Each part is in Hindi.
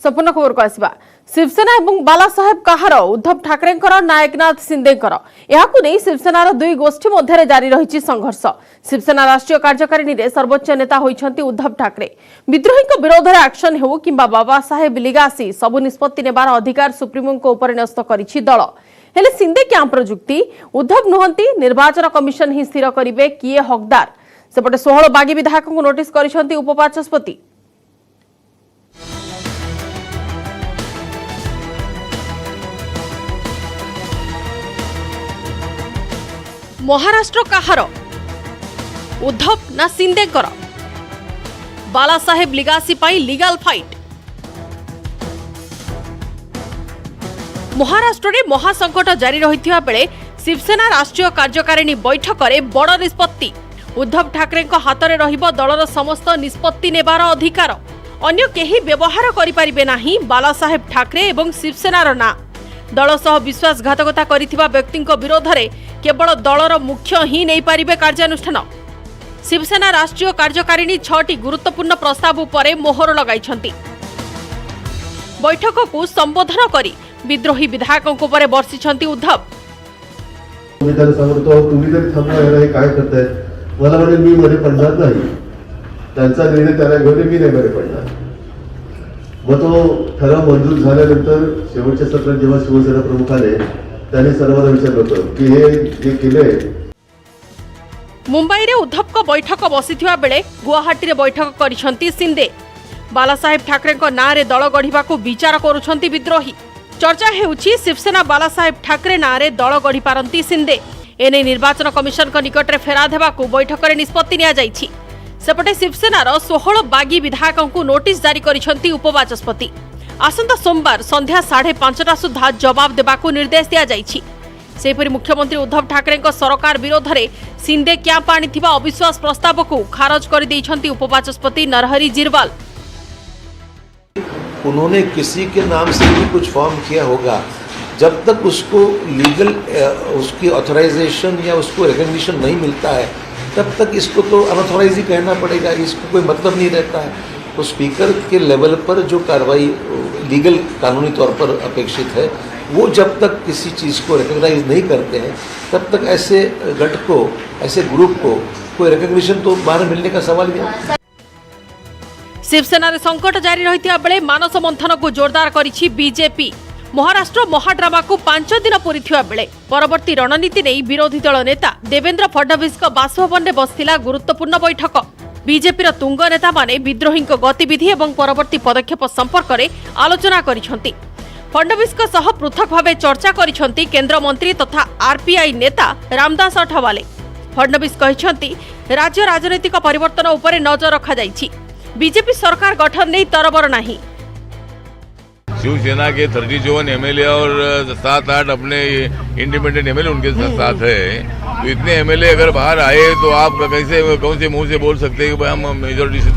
संपूर्ण खबर को आसवा शिवसेना और बाला साहेब कहार उद्धव ठाकरे ना एकनाथ शिंदे नहीं शिवसेनार दुई गोष्ठी मध्य जारी रही संघर्ष। शिवसेना राष्ट्रीय कार्यकारिणी रे सर्वोच्च नेता होइछंती उद्धव ठाकरे। विद्रोही विरोध में एक्शन हो कि बाबा साहेब लिगासी सबु निष्पत्ति नेबार अधिकार सुप्रीमो को उपर न्यस्त करिछि दल। हेले शिंदे कैंपर जुक्ति उद्धव नुहंती निर्वाचन कमिशन ही स्थिर करिवे किए हकदार। सेपटे 16 बागी विधायक को नोटिस करिसंती उपबाचस्पति। महाराष्ट्र कहार उद्धव ना शिंदे बाला साहेब लिगासी पाई लीगल फाइट। महाराष्ट्र में महासंकट जारी रही बेले शिवसेना राष्ट्रीय कार्यकारिणी बैठक में बड़ निष्पत्ति। उद्धव ठाकरे हाथ में रहिबो दलर समस्त निष्पत्ति नेबार अधिकार। अन्य केही व्यवहार करि परिबे नाही बाला साहेब ठाकरे एवं शिवसेनार ना। दल सह विश्वासघातकता करिथिबा व्यक्ति विरोध में केवल दलर मुख्य ही नहीं पारिबे कार्यानुष्ठान। शिवसेना राष्ट्रीय कार्यकारिणी 6टी गुरुत्वपूर्ण प्रस्ताव उपरे मोहर लगाइछंती। बैठक को संबोधन करी विद्रोही विधायकों पर बर्षिछंती उद्धव। तुम्ही तरी थांबा, काय करताय? मला म्हणजे मी मध्ये पडणार नाही, त्यांचा निर्णय त्याला घेऊन मी नाही मध्ये पडणार। मग तो ठराव मंजूर झाल्यानंतर शेवटच्या सत्रात जेव्हा शिवसेना प्रमुख आले त्यांनी सर्वांना विचारलं होतं की हे जे केलंय। मुंबई रे उद्धव को बैठक बसिथिबा बेले गुवाहाटी रे बैठक करिसंती शिंदे। बाला साहेब ठाकरे को नाँ रे दल गढ़िबा को विचार करुछंती विद्रोही। चर्चा हेउछि शिवसेना बाला साहेब ठाकरे नाँ रे दल गढ़ी पारंती शिंदे। एने निर्वाचन कमिशन को निकट रे फेरा देबा को बैठक रे निष्पत्ति निया जाइछि। सेपटे शिवसेनार 16 बागी विधायकों को नोटिस जारी करिसंती उपबाचस्पति। आसंता सोमवार संध्या 5:30 सुधा जवाब देबाकू निर्देश दिया जाइछि। सेपरि मुख्यमंत्री उद्धव ठाकरे सरकार विरोध में शिंदे क्यांप आनिथिबा अविश्वास प्रस्ताव को खारज कर दैछंती उपबाचस्पति नरहरि जिरवाल। उन्होंने किसी के नाम से भी कुछ फॉर्म किया होगा, जब तक उसको लीगल उसकी ऑथराइजेशन या उसको रिकग्निशन नहीं मिलता है तब तक इसको तो अनऑथराइज ही कहना पड़ेगा, इसको कोई मतलब नहीं रहता है। तो स्पीकर के लेवल पर जो कार्रवाई लीगल कानूनी तौर पर अपेक्षित है वो जब तक किसी चीज़ को रिकग्नाइज नहीं करते हैं तब तक ऐसे गट को, ऐसे ग्रुप को कोई रिकग्निशन तो बाहर मिलने का सवाल ही है। शिवसेना संकट जारी रही बेले मानस मंथन को जोरदार करिछि बीजेपी। महाराष्ट्र महाड्रामा को 5 दिन पूरी बेले परवर्ती रणनीति नहीं विरोधी दल नेता देवेंद्र फडणवीस बासभवन में बसथिला गुरुत्वपूर्ण बैठक। बीजेपी तुंग नेता माने विद्रोही गतिविधि और परवर्ती पदक्षेप संपर्क में आलोचना करिसंती। फडणवीस पृथक भाव चर्चा करिसंती केंद्र मंत्री तथा आरपीआई नेता रामदास अठावाले। फडणवीस कहिसंती राज्य राजनीतिक परिवर्तन उपरे नजर रखा जाइछि। बीजेपी सरकार गठन नहीं तरबर नहीं। शिवसेना के 37 एमएलए और 7-8 अपने इंडिपेंडेंट एमएलए उनके साथ है। तो इतने एमएलए अगर बाहर आए तो आप कैसे कौन से मुंह से बोल सकते हैं कि भाई हम मेजोरिटी से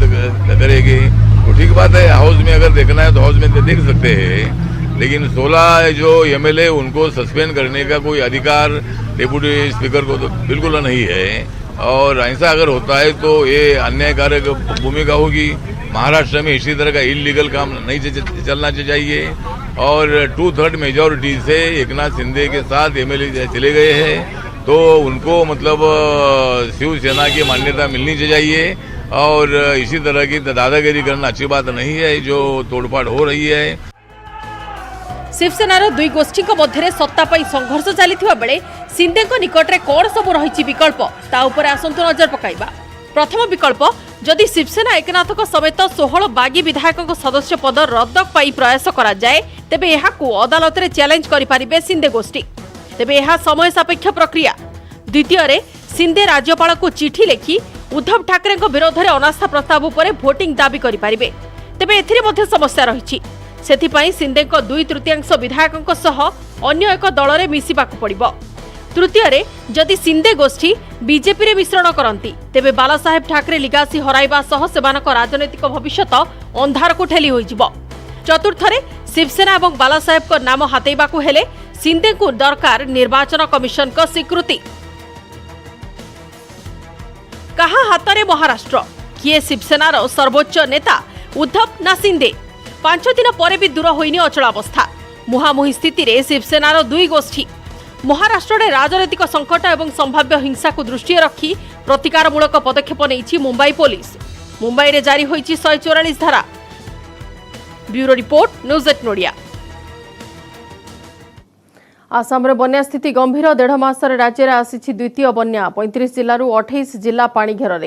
करेंगे? तो ठीक बात है, हाउस में अगर देखना है तो हाउस में देख सकते हैं, लेकिन 16 जो एमएलए उनको सस्पेंड करने का कोई अधिकार डिप्टी स्पीकर को तो बिल्कुल नहीं है। और ऐसा अगर होता है तो ये अन्यायकारक भूमिका होगी। महाराष्ट्र में इसी तरह का इलीगल काम नहीं चलना चाहिए। और 2/3 मेजोरिटी से एकनाथ शिंदे के साथ एमएलए चले गए हैं तो उनको मतलब शिवसेना की मान्यता मिलनी चाहिए। और इसी तरह की दादागिरी करना अच्छी बात नहीं है जो तोड़फाड़ हो रही है। शिवसेनार दुई गोष्ठी मध्य सत्ता पाई संघर्ष चलता बेले शिंदे निकट में कौन सब रही विकल्प ता उपरे आसंतु नजर पकाइबा। प्रथम विकल्प जदि शिवसेना एकनाथ समेत 16 बागी विधायकों सदस्य पद रद्द पाई प्रयास करा जाए तेबे एहाकू अदालत रे चैलेंज करि पारिबे शिंदे गोष्ठी। तेबे एहा समय सापेक्ष प्रक्रिया। द्वितीय रे शिंदे राज्यपाल को चिठी लिखि उद्धव ठाकरे विरोध में अनास्था प्रस्ताव उपरे वोटिंग दाबी करि पारिबे। तेबे एथिरे मध्ये समस्या रहिछि। सेथिपाई शिंदे 2/3 विधायकों सह अन्य एक दल में मिसिबाकू पड़िबो। तृतीय रे जदि शिंदे गोष्ठी बीजेपी रे मिश्रण करती तेबे बाला साहेब ठाकरे लिगासी हराइबा सह सेमानक राजनैतिक भविष्यत अंधार को ठेली होइजिबो। चतुर्थ रे शिवसेना और बाला साहेब को नाम हातेइबाकू हेले शिंदे को दरकार निर्वाचन कमिशन को स्वीकृति। कहा हाथ में महाराष्ट्र किए शिवसेनार सर्वोच्च नेता उद्धव ना शिंदे 5 दिन पर भी दूर होइनी अचलावस्था। मुहांमुही स्थिति रे शिवसेनार दुई गोष्ठी। महाराष्ट्र में राजनैतिक संकट और संभाव्य हिंसा को दृष्टि रखी प्रतिकारमूलक पदक्षेप नहीं मुंबई पुलिस। मुंबई रे जारी होईची 144 धारा। Bureau report, news 8 नोडिया। आसाम रे बन्या स्थिति गंभीर। 1.5 मास राज्य में आसी द्वितीय बन्या। 35 जिलू 28 जिला पानी घेर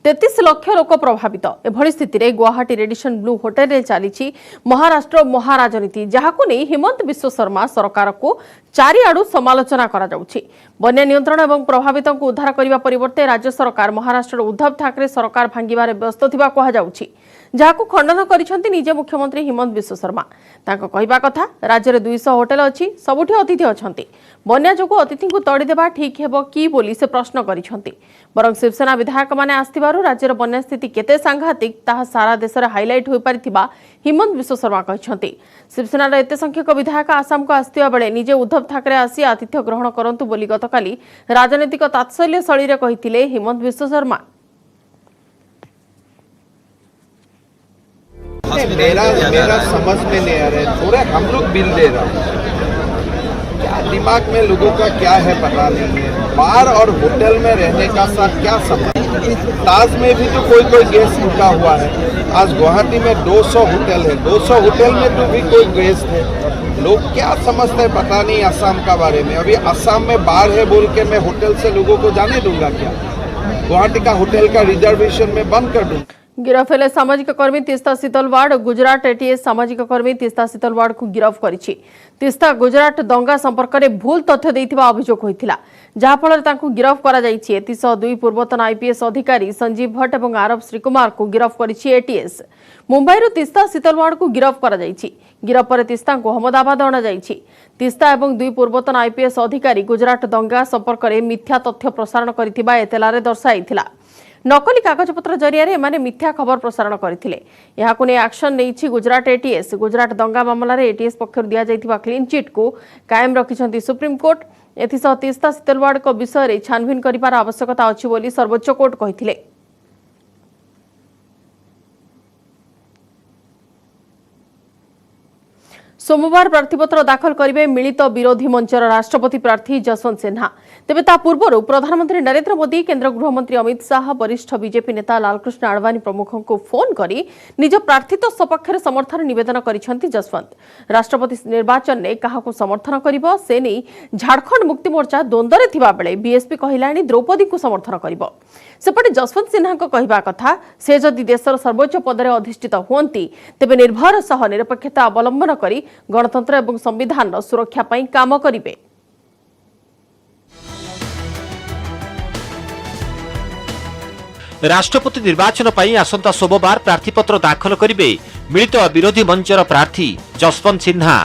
33 लाख लोक प्रभावित। एभली स्थिति रे गुवाहाटी रेडिसन ब्लू होटेल रे चली महाराष्ट्र महाराजनीति, जहाकु नहीं हिमंत बिश्व शर्मा सरकार को चारिआडू समालोचना करा जाउछि। बन्या नियंत्रण एवं प्रभावित को उद्धार करने परिवर्ते राज्य सरकार महाराष्ट्र उद्धव ठाकरे सरकार भांगिबारे व्यस्त थिबा कहा जाउछि, जहाकु खंडन करिसेंति निजे मुख्यमंत्री हिमंत बिश्व शर्मा। तांको कहिबा कथा, राज्य में 200 होटेल अछि, सबुठी अतिथि अछंती। बन्या जोगु अतिथि को तड़ी देबा ठीक हेबो कि बोली से प्रश्न करिसेंति। बरं शिवसेना विधायक माने आस्थिबारु राज्यर बन्या स्थिति केते सांघातिक ताहा सारा देश रे हाइलाइट होई परिथिबा हिमंत बिश्व शर्मा कहिसेंति। शिवसेनार एते संख्यक विधायक आसाम को आस्थिबा बेले निजे उद्धव ठाकरे आसी आतिथ्य ग्रहण करंतु बोली गतकाली राजनीतिक तात्सल्य शैली रे कहिथिले हिमंत बिश्व शर्मा। मेरा समझ में नहीं आ रहा है। थोड़ा हम लोग बिल दे रहा है, क्या दिमाग में लोगों का क्या है पता नहीं है। बार और होटल में रहने का साथ क्या संबंध। ताज में भी तो कोई गेस्ट रुका हुआ है। आज गुवाहाटी में 200 होटल है, 200 होटल में तो भी कोई गेस्ट है। लोग क्या समझते हैं पता नहीं असम का बारे में। अभी असम में बार है बोल के मैं होटल से लोगों को जाने दूंगा क्या? गुवाहाटी का होटल का रिजर्वेशन में बंद कर दूंगा। गिरफ हेले सामाजिक कर्मी तीस्ता शीतलवाड़। गुजरात एटीएस सामाजिक कर्मी तीस्ता शीतलवाड़ को गिरफ करिछि। तीस्ता गुजरात दंगा संपर्क में भूल तथ्य देथिबा अभियोग होइथिला, जहा फल तांको गिरफ करा जाइछि। एतिसह 2 पूर्वतन आईपीएस अधिकारी संजीव भट्ट और आरव श्रीकुमार को गिरफ करिछि एटीएस। मुंबईरू तीस्ता शीतलवाड़ को गिरफ करा जाइछि। गिरफ पर तीस्ता को अहमदाबाद अणा जाइछि। तीस्ता एवं 2 पूर्वतन आईपीएस अधिकारी गुजरात दंगा संपर्क में मिथ्या तथ्य प्रसारण करिथिबा एतलारे दर्शाइथिला। नकली कागजपत्र जरिया एमाने मिथ्या खबर प्रसारण करथिले। याकु ने एक्शन नेछि गुजरात एटीएस। गुजरात दंगा मामला रे एटीएस पक्षर दिया जाइथिबा क्लीन चिट को कायम रखिछंती सुप्रीम कोर्ट। एथिसह तीस्ता शीतलवाड़ को विषय रे छानबीन करिबार आवश्यकता अछि बोली सर्वोच्च कोर्ट कहिथिले। सोमवार प्रार्थीपत्र दाखल करेंगे मिलित विरोधी मंचर राष्ट्रपति प्रार्थी जसवंत सिन्हा। तेबे ता पूर्व प्रधानमंत्री नरेंद्र मोदी, केंद्र गृहमंत्री अमित शाह, वरिष्ठ बीजेपी नेता लालकृष्ण आडवाणी प्रमुखों को फोन करी निज प्रार्थित्व सपक्ष समर्थन निवेदन करिसेंति जसवंत। राष्ट्रपति निर्वाचन में काहाकू समर्थन करिबो से नहीं झारखंड मुक्ति मोर्चा द्वंद्व रे थिबा बेले बीएसपी कहिलानी द्रौपदी को समर्थन करिबो। सेपटे जसवंत सिन्हा को कहिबा कथा, से जदि देशर सर्वोच्च पदरे अधिष्ठित हुअंती तेबे निर्भर सह निरपेक्षता अवलंबन करी गणतंत्र एवं संविधान सुरक्षा पई काम करिबे। राष्ट्रपति निर्वाचन पई आसंता सोमवार प्रार्थीपत्र दाखल करिबे मिलित विरोधी मंचर प्रार्थी जसवंत सिन्हा।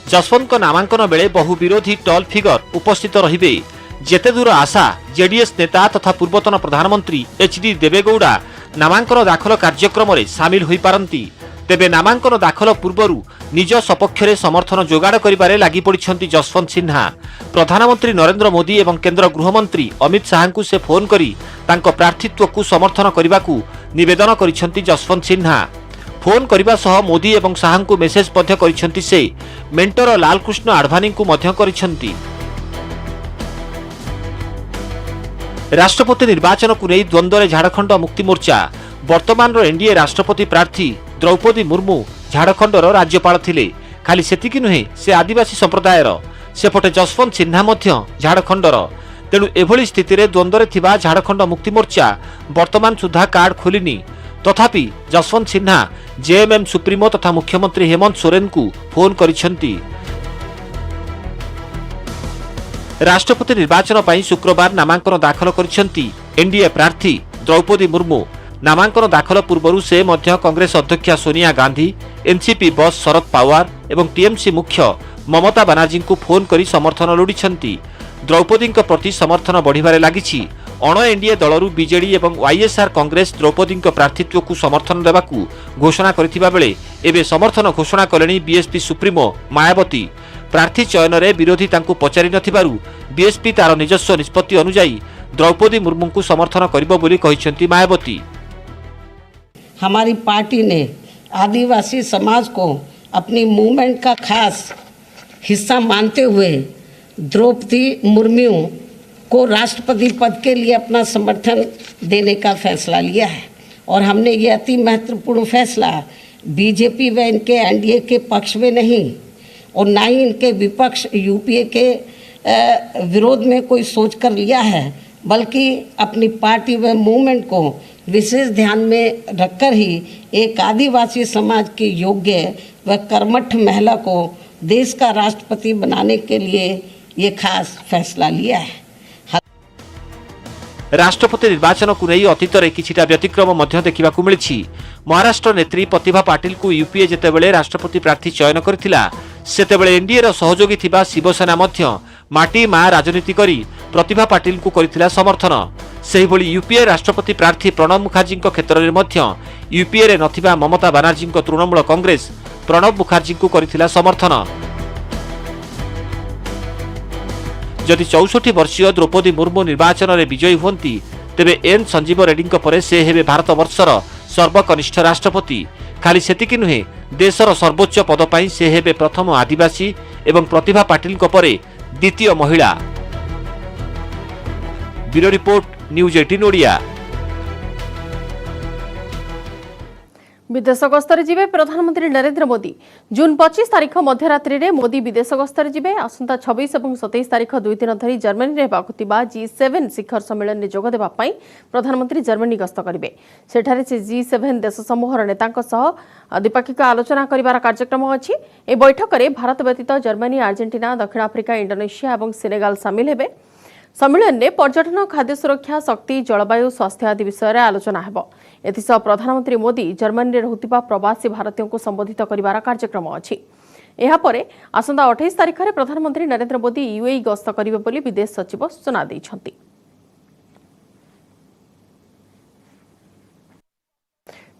जसवंत नामांकन बेले बहु विरोधी टॉल फिगर उपस्थित रहिबे। जेते दूर आशा जेडीएस नेता तथा पूर्वतन प्रधानमंत्री एचडी देवेगौड़ा नामांकन दाखल कार्यक्रम में सामिल होई पारंती, तेबे नामांकन दाखल पूर्वरु निज सपक्षरे समर्थन जोगाड़ करिबारे लागि पड़िछंती जसवंत सिन्हा। प्रधानमंत्री नरेंद्र मोदी एवं केंद्र गृहमंत्री अमित शाह को से फोन करी तांको प्रार्थीत्व को समर्थन करिबाकू निवेदन करिछंती जसवंत सिन्हा। फोन करिबा सह मोदी एवं शाह को मेसेज मध्य करिछंती से मेंटर लालकृष्ण आडवाणी को मध्य करिछंती। राष्ट्रपति निर्वाचन को नहीं द्वंद्व रे झारखंड मुक्ति मोर्चा वर्तमान एनडीए राष्ट्रपति प्रार्थी द्रौपदी मुर्मू झारखंडर राज्यपाल थिले। खाली सेतिकी नुहे से आदिवासी संप्रदायर। सेपटे जसवंत सिन्हा मध्य झारखंडर। तेणु एभली स्थिति रे द्वंद्व रे थिबा झारखंड मुक्ति मोर्चा वर्तमान सुधा कार्ड खोलिनी। तथापि जसवंत सिन्हा जेएमएम सुप्रीमो तथा मुख्यमंत्री हेमंत सोरेन को फोन करिसेंती। राष्ट्रपति निर्वाचन पई शुक्रवार नामांकन दाखल करिसेंती एनडीए प्रार्थी द्रौपदी मुर्मू। नामांकन दाखल पूर्व से मध्य कांग्रेस अध्यक्षा सोनिया गांधी, एनसीपी बॉस शरद पवार एवं टीएमसी मुख्य ममता बनर्जी को फोन करी समर्थन लोड़िछंती। द्रौपदी प्रति समर्थन बढ़िबारे लागिछि। अण एनडीए दलरू बीजेडी एवं वाईएसआर कांग्रेस द्रौपदी प्रार्थीत्व को समर्थन देवाकू घोषणा करथिबा बेले एबे समर्थन घोषणा कलेनी बीएसपी सुप्रीमो मायावती। प्रार्थी चयन रे विरोधी तांकू पचारि नथिबारु बीएसपी तार निजस्व निष्पत्ति अनुसार द्रौपदी मुर्मू को समर्थन करिबो बोली कहिसेंती मायावती। हमारी पार्टी ने आदिवासी समाज को अपनी मूवमेंट का खास हिस्सा मानते हुए द्रौपदी मुर्मू को राष्ट्रपति पद के लिए अपना समर्थन देने का फैसला लिया है और हमने ये अति महत्वपूर्ण फैसला बीजेपी व इनके एनडीए के पक्ष में नहीं और ना ही इनके विपक्ष यूपीए के विरोध में कोई सोच कर लिया है, बल्कि अपनी पार्टी व मूवमेंट को विशेष ध्यान में रखकर ही एक आदिवासी समाज की योग्य व कर्मठ महिला को देश का राष्ट्रपति बनाने के लिए ये खास फैसला लिया है। राष्ट्रपति निर्वाचन को नहीं अतीत में किछिटा व्यतिक्रम मध्य देखा मिली। महाराष्ट्र नेत्री प्रतिभा पाटिल को यूपीए जेतेबेले राष्ट्रपति प्रार्थी चयन करथिला सेतेबेले एनडीए रो सहयोगी थिबा शिवसेना मध्य माटी मा राजनीति करी प्रतिभा पाटिल को करथिला समर्थन। सेही भली यूपीए राष्ट्रपति प्रार्थी प्रणब मुखर्जी क्षेत्र में मध्य यूपीए रे नथिबा ममता बनर्जी तृणमूल कांग्रेस प्रणब मुखर्जी को करथिला समर्थन। जदि 64 वर्षीय द्रौपदी मुर्मू निर्वाचन में विजयी होती तेबे एन संजीव रेड्डी पर से हेबे भारत वर्षर सर्वकनिष्ठ राष्ट्रपति। खाली सेतिकी नुहे देशर सर्वोच्च पद पाई से हेबे प्रथम आदिवासी एवं प्रतिभा पाटिल परे द्वितीय महिला। Bureau report news 18 Odia. विदेश गस्तर जिबे प्रधानमंत्री नरेंद्र मोदी जून 25 तारीख मध्यरात्रि रे मोदी विदेश गस्तर जिबे। आसंता 26 और 27 तारीख 2 दिन धरी जर्मनी रे हेबाकुतिबा G7 शिखर सम्मेलन रे जोग देबा पई प्रधानमंत्री जर्मनी गस्त करिवे। सेठारे से G7 देश समूहर नेतांक सह द्विपाक्षिक आलोचना करिवार कार्यक्रम अछि। ए बैठक रे भारत व्यतीत जर्मनी, अर्जेंटीना, दक्षिण आफ्रिका, इंडोनेशिया और सेनेगाल शामिल हेबे। सम्मेलन में पर्यटन, खाद्य सुरक्षा, शक्ति, जलवायु, स्वास्थ्य आदि विषय आलोचना हेबो। एथिसह प्रधानमंत्री मोदी जर्मनी रे रहुतिबा प्रवासी भारतीयों को संबोधित करिवार कार्यक्रम अछि। एहा परे आसंता 28 तारीख रे प्रधानमंत्री नरेंद्र मोदी यूएई गस्त करिवे बोली विदेश सचिव सूचना दैछन्ति।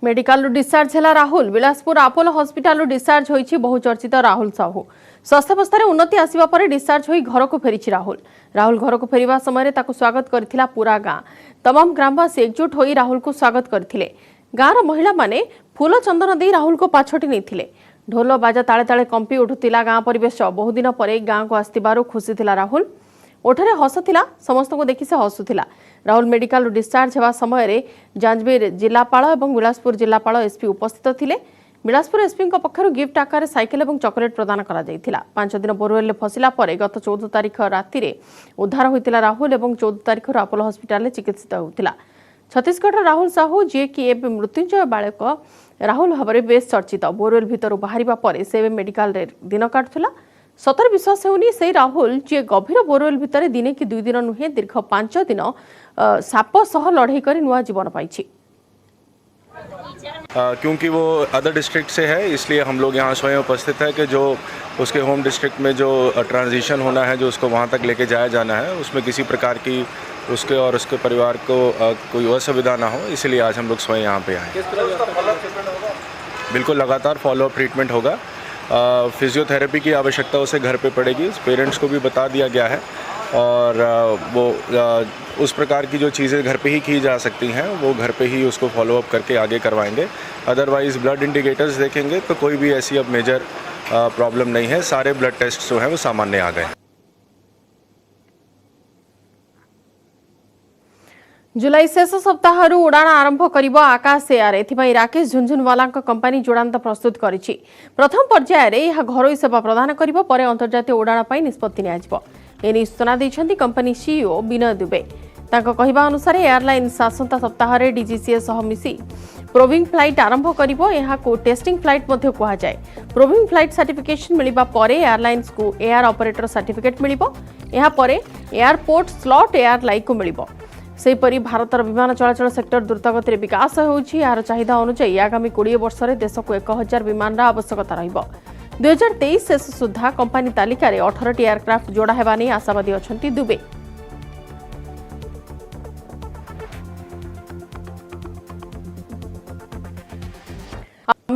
मेडिकल डिस्चार्ज है Rahul. Bilaspur Apollo hospital discharge होईछि बहुचर्चित राहुल साहू। स्वास्थ्यावस्था उन्नति आसिबा परे डिस्चार्ज होई घर को फेरिछि राहुल। राहुल घर को फेरिबा समय ताको स्वागत करथिला पूरा गां। तमाम ग्रामवासी एकजुट होई राहुल को स्वागत करथिले। गांर महिला माने फूल चंदन दे राहुल को पाछटी नेथिले। ढोल बाजा ताळे ताळे कंपी उठुतिला गां परिवेश। बहुदिन परे गां को आस्तिबारु खुशी थिला राहुल। ओठरे हस थिला, समस्त को देखि से हसुथिला। राहुल मेडिकल डिस्चार्ज हेबा समय रे जांजगीर जिलापाल और बिलासपुर जिलापाल एसपी उपस्थित थिले। बिलासपुर एसपी पक्षर गिफ्ट आकार साइकेल और चॉकलेट प्रदान करा जायथिला। 5 दिन बोरवेल फसिला परे गत 14 तारीख राति रे उद्धार होइतिला राहुल और 14 तारीख आपोलो हॉस्पिटल चिकित्सित होइतिला। छत्तीसगढ़ राहुल साहू जी कि एवं मृत्युंजय बालक राहुल भाव बेस चर्चित। बोरवेल भितर बाहरिबा परे से मेडिकल रे दिन काटुला। सतर विश्वास होनी से राहुल जी गभीर बोरवेल भितर दिने कि 2 दिन नुहे दीर्घ 5 दिन साप सह लड़ाई कर नुआ जीवन पाई। क्योंकि वो अदर डिस्ट्रिक्ट से है इसलिए हम लोग यहाँ स्वयं उपस्थित है कि जो उसके होम डिस्ट्रिक्ट में जो ट्रांजिशन होना है, जो उसको वहाँ तक लेके जाया जाना है, उसमें किसी प्रकार की उसके और उसके परिवार को कोई असुविधा ना हो, इसलिए आज हम लोग स्वयं यहाँ पे आए। बिल्कुल लगातार फॉलोअप ट्रीटमेंट होगा। फिजियोथेरेपी की आवश्यकता उसे घर पे पड़ेगी, पेरेंट्स को भी बता दिया गया है और वो उस प्रकार की जो चीज़ें घर पे ही की जा सकती हैं वो घर पे ही उसको फॉलोअप करके आगे करवाएंगे। अदरवाइज़ ब्लड इंडिकेटर्स देखेंगे तो कोई भी ऐसी अब मेजर प्रॉब्लम नहीं है। सारे ब्लड टेस्ट जो हैं वो सामान्य आ गए। जुलाई शेष सप्ताह उड़ाण आरंभ करिबो आकाश एयर। एथिपाई राकेश झुंझुनवाला कंपनी चूड़ांत प्रस्तुत करिछि। प्रथम पर्याय रे यह घरोई सेवा प्रदान करिबो, परे अंतर्जातीय उड़ाण पई निष्पत्ति नियाजिबो। एनी सूचना दैछन्ति कंपनी सीईओ विनय दुबे। ताको कहिबा अनुसार एयरलाइंस आसंता सप्ताह रे डीजीसीए सह मिसी प्रोविंग फ्लाइट आरंभ करिबो। एहा को टेस्टिंग फ्लाइट मध्ये कुहा जाय। प्रोविंग फ्लाइट सर्टिफिकेशन मिलिबा परे एयरलाइंस को एयर ऑपरेटर सर्टिफिकेट मिलिबो। एहा परे एयरपोर्ट स्लॉट एयर लाइक को मिलिबो। सेहीपरि भारतर विमान चलाचल सेक्टर द्रुतगति विकास होउछि। यार चाहिदा अनुसार आगामी 20 वर्ष में देश को 1000 विमान आवश्यकता रहिबो। 2023 शेष सुधा कंपनी तालिका रे 18टी एयरक्राफ्ट जोड़ा हेबा नै आशावादी अछंती दुबे।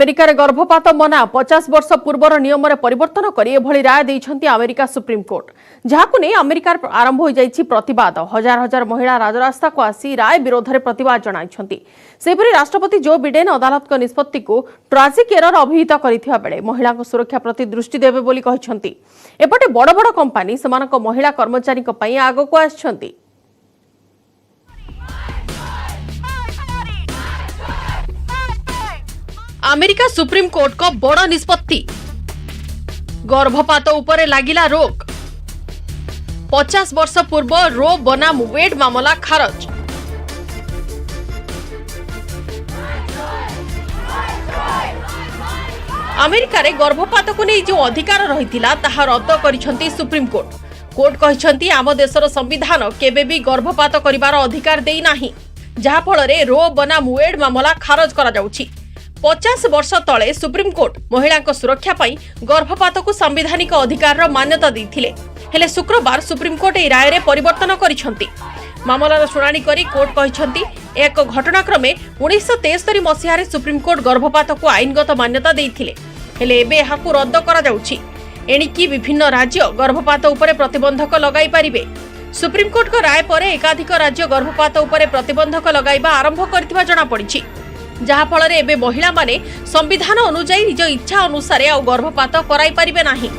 अमेरिका रे गर्भपात मना 50 वर्ष पूर्वर नियम रे परिवर्तन करी एभली राय दैछंती अमेरिका सुप्रीम कोर्ट जहाकु नै अमेरिका आरंभ हो जाइछि प्रतिवाद हजार हजार महिला राजरास्ता को आसी राय विरोध रे प्रतिवाद जणाइछंती सेपरि राष्ट्रपति जो बिडेन अदालत को निष्पत्ति को ट्राजिक एरर अभिहित करिथिबा बेले महिला को सुरक्षा प्रति दृष्टि देबे बोली कहिछंती एपटे बड़ बड़ कंपनी समानक महिला कर्मचारी को पई आगो को आछंती। अमेरिका सुप्रीम कोर्ट को बड़ निष्पत्ति गर्भपात उपरे लागिला रोक 50 वर्ष पूर्व रो बनाम वेड मामला खारज। अमेरिका रे गर्भपात को नहीं जो अधिकार रहितिला ताहा रद्द करिसंती सुप्रीम कोर्ट। कोर्ट कहिसंती आम देशर संविधान केबे भी गर्भपात करिवार अधिकार देई नाही जहा फल रे रो बनाम वेड मामला खारज करा जाउछि। 50 वर्ष तले सुप्रीम कोर्ट महिला सुरक्षा पाई गर्भपात को संवैधानिक अधिकार मान्यता देथिले हेले शुक्रवार सुप्रीम कोर्ट ए राय रे परिवर्तन करिसंती। मामलार शुणाणी करी कोर्ट कहिसंती एक घटनाक्रमे 1973 मसीह रे सुप्रीम कोर्ट गर्भपात को आईनगत मान्यता देथिले हेले एबे एहाकु रद्द करा जाउछि। एणिकी विभिन्न राज्य गर्भपात उपरे प्रतिबंधक लगाई पारिबे। सुप्रीम कोर्ट को राय परे एकाधिक राज्य गर्भपात उपरे प्रतिबंधक लगाइबा आरंभ करथिबा जणा पड़िछि जहा फल रे एबे महिला माने संविधान अनुसार निज इच्छा अनुसार आ गर्भपात कराई पारिबे नाही।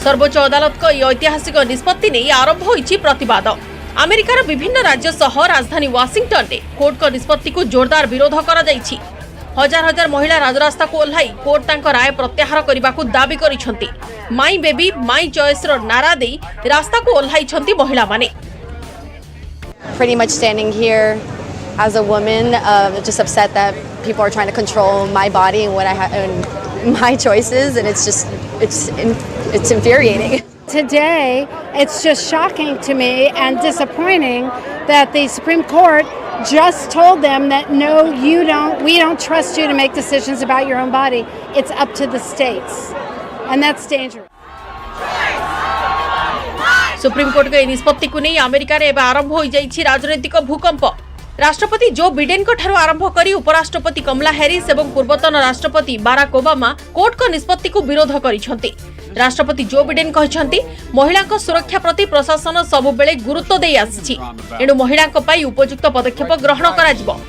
सर्वोच्च अदालत को ऐतिहासिक निष्पत्ति नहीं आरंभ होइछि प्रतिवाद। अमेरिकार विभिन्न राज्य सह राजधानी वाशिंगटन रे कोर्ट को निष्पत्ति को जोरदार विरोध करा जाइछि। हजार हजार महिला राजरास्ता को ओल्हाई कोर्ट तांको राय प्रत्याहार करबाकू दाबी करिसंती। माई बेबी माई चॉइस रो नारा देई रास्ता को ओल्हाई छंती महिला माने। Pretty much standing here as a woman, just upset that people are trying to control my body and what I have and my choices, and it's infuriating. Today, it's just shocking to me and disappointing that the Supreme Court just told them that no, we don't trust you to make decisions about your own body. It's up to the states, and that's dangerous. Supreme court के निष्पत्ति को नहीं अमेरिका रे आरंभ हो जाइछि राजनीतिक भूकंप। राष्ट्रपति जो बिडेन को ठारो आरंभ करी उपराष्ट्रपति कमला हैरिस एवं पूर्वतन राष्ट्रपति बाराक ओबामा कोर्ट को निष्पत्ति को विरोध करिसंती। राष्ट्रपति जो बिडेन कहिसंती महिला को सुरक्षा प्रति प्रशासन सब बेले गुरुत्व देई आछि एणु महिला को पाई उपयुक्त पदक्षेप ग्रहण करा जिवो।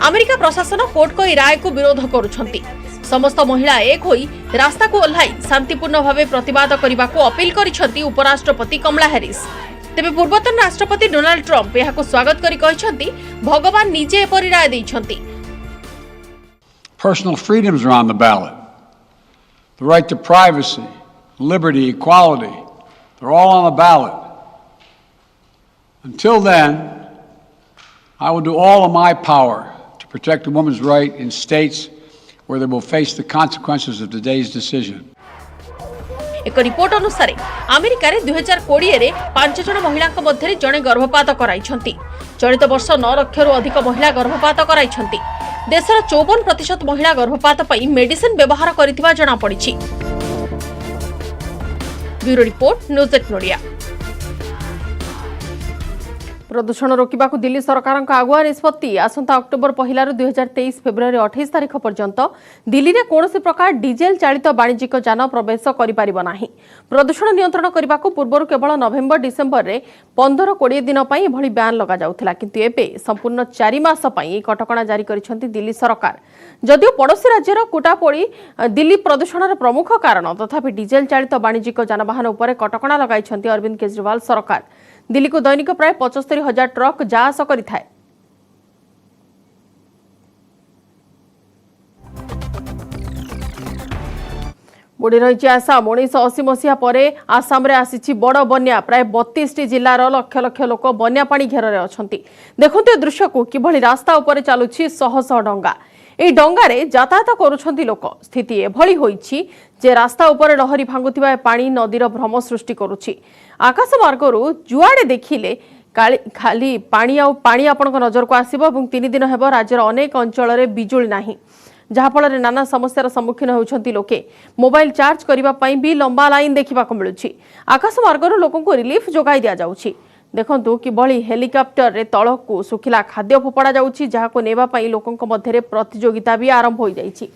अमेरिका प्रशासन कोर्ट को राय को विरोध करुछंती। समस्त महिला एक होई रास्ता को ओल्हाई शांतिपूर्ण भावे प्रतिवाद करने को अपील करिसंती उपराष्ट्रपति कमला हैरिस। तेबे पूर्वतन राष्ट्रपति डोनाल्ड ट्रंप यहाको स्वागत करी कहिसंती भगवान निजे एपरि राय दैछंती। Personal freedoms are on the ballot. The right to privacy, liberty, equality, they're all on the ballot. Until then, I will do all of my power to protect a woman's right in states where they will face the consequences of today's decision. एक रिपोर्ट अनुसार अमेरिका रे 2020 रे 5 जन महिला मध्य जड़े गर्भपात कराइछंती। चलित वर्ष 9 लाख रु अधिक महिला गर्भपात कराइछंती। देशर 54% महिला गर्भपात पई मेडिसिन व्यवहार करिथिबा जणा पड़िछि। ब्यूरो रिपोर्ट न्यूज 8 नोडिया। प्रदूषण रोकने को दिल्ली सरकार आगुआ निष्पत्ति आसंता अक्टोबर 1 2023 फेब्रुआरी 28 तारिख पर्यंत दिल्ली में कौन प्रकार डीजेल चालित वाणिज्यिक यान प्रवेश करें। प्रदूषण नियंत्रण करने को पूर्व केवल नवेम्बर डिसेम्बर में 15-20 दिन एभली ब्यान लग जाउथिला किंतु एबे संपूर्ण 4 मास कटकणा जारी करिसेंती दिल्ली सरकार। जदियो पड़ोशी राज्यर कुटापोड़ी दिल्ली प्रदूषण प्रमुख कारण तथापि डीजेल चालित वाणिज्यिक यानवाहन उपर कटकणा लगाई अरविंद केजरीवाल सरकार। दिल्ली को दैनिक प्राय 75,000 ट्रक जा आस करिथाय। बुड़ी रही आसाम 1980 मसीहा परे आसाम रे आसीछि बड़ बन्या प्राय 32 जिल्लार लक्ष लक्ष लोक बन्या पानी घेर अछंती। देखंतु दृश्य को किभली रास्ता ऊपर चालुछि शह शह डंगा। ए डंगारे यातायात करुछंती लोक। स्थिति एभली होईछि जे रास्ता ऊपर लहरी भांगुथिबा पानी नदीर भ्रम सृष्टि करुछि। आकाश मार्गरू जुआडे देखिले खाली पानी आपण नजर को आसिबो एवं 3 दिन हेबो राज्यर अनेक अंचल रे बिजुली नाही जहाँफल नाना समस्यार सम्मुखीन होउछंती लोके। मोबाइल चार्ज करबा पई भी लंबा लाइन देखा मिलुछि। आकाश मार्गर लोक को रिलीफ जोगाई दिया जाउछि। देखंतु किभଳି हेलिकॉप्टर रे तळकू सुखिला खाद्य फोपड़ा जाउछि जहाको नेबा पई लोकंक मध्यरे प्रतियोगिता भी आरंभ होई जाइछि।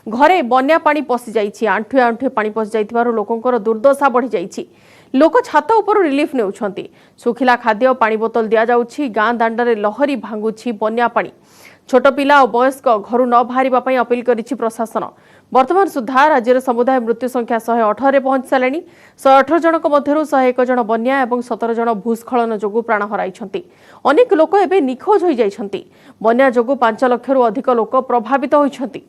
घरे बन्या पानी पसि जाइछि, आंठुए आंठुए पानी पसि जाइथिबारु लोकंकर दुर्दशा बढ़ी जाइछि। लोक छात उपर रिलीफ नेउछंती, सुखिला खाद्य पानी बोतल दिया जाउछि। गां दांडरे लहरी भांगुछि बन्या पानी। छोट पिला और वयस्क घर न बाहरिबा पई अपील करिछि प्रशासन। वर्तमान सुधा राज्य समुदाय मृत्यु संख्या 118 रे पहुंच सालेनी। 118 जनक मध्यरु 101 जन बन्या और 17 जन भूस्खलन जोगु प्राण हराइछंती। अनेक लोक एबे निखोज होई जाइछंती। बन्या जोगु 5 लाख अधिक लोक प्रभावित होइछंती।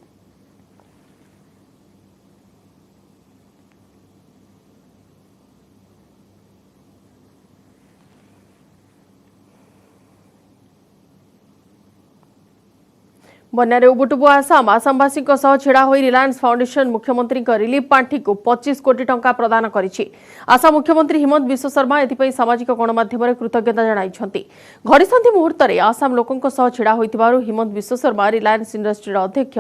बन्यारे उबुटुबु आसामवासी छिड़ा हो रिलायंस फाउंडेशन मुख्यमंत्री रिलीफ पांठी को 25 कोटी टंका प्रदान करिछि। आसाम मुख्यमंत्री हिमंत विश्व शर्मा एथिपई सामाजिक गणमाध्यम कृतज्ञता जणाइछंती। घड़ीसंधि मुहूर्त में आसाम लोकंक छिड़ा होइतिबारु हिमंत विश्व शर्मा रिलायंस इंडस्ट्री अध्यक्ष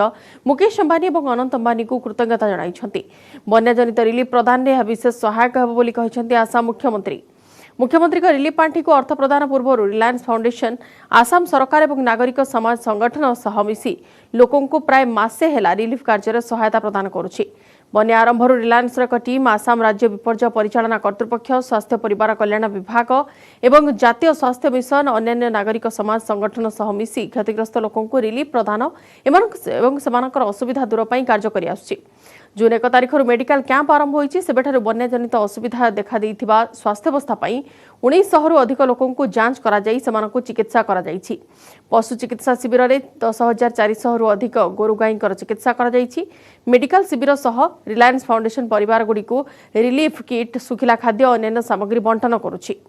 मुकेश अंबानी और अनंत अंबानी को कृतज्ञता जणाइछंती। बन्याजनित रिलीफ प्रदान में विशेष सहायक हेबो बोली कहिछंती आसाम मुख्यमंत्री। मुख्यमंत्री रिलीफ पांठी को अर्थ प्रदान पूर्व रिलायंस फाउंडेशन आसाम सरकार और नागरिक समाज संगठन सह मिसी लोकों को प्राय मासे हेला रिलीफ कार्य सहायता प्रदान करुछि। बन्या आरंभ रिलायंस एक टीम आसाम राज्य विपर्यय परिचालना कर्तृपक्ष, स्वास्थ्य परिवार कल्याण विभाग एवं जातीय स्वास्थ्य मिशन अन्य नागरिक समाज संगठन सह मिसी क्षतिग्रस्त लोकों को रिलीफ प्रदान एवं सेमानकर असुविधा दूर पर कार्य करि आसुछि। जून 1 तारिख मेडिकल कैंप आरंभ होइछि। सेबेठारु बन्याजनित असुविधा देखा देइथिबा स्वास्थ्यावस्था पई 1900 अधिक लोकों को जांच करा जाई सेमानकु चिकित्सा करा जाइछि। पशु चिकित्सा शिविर रे 10,400 अधिक गोरु गाईंकर चिकित्सा करा जाइछि। मेडिकल शिविर सह रिलायंस फाउंडेशन परिवार गुडी को रिलीफ किट, सुखिला खाद्य और अन्य सामग्री बंटन करुछि।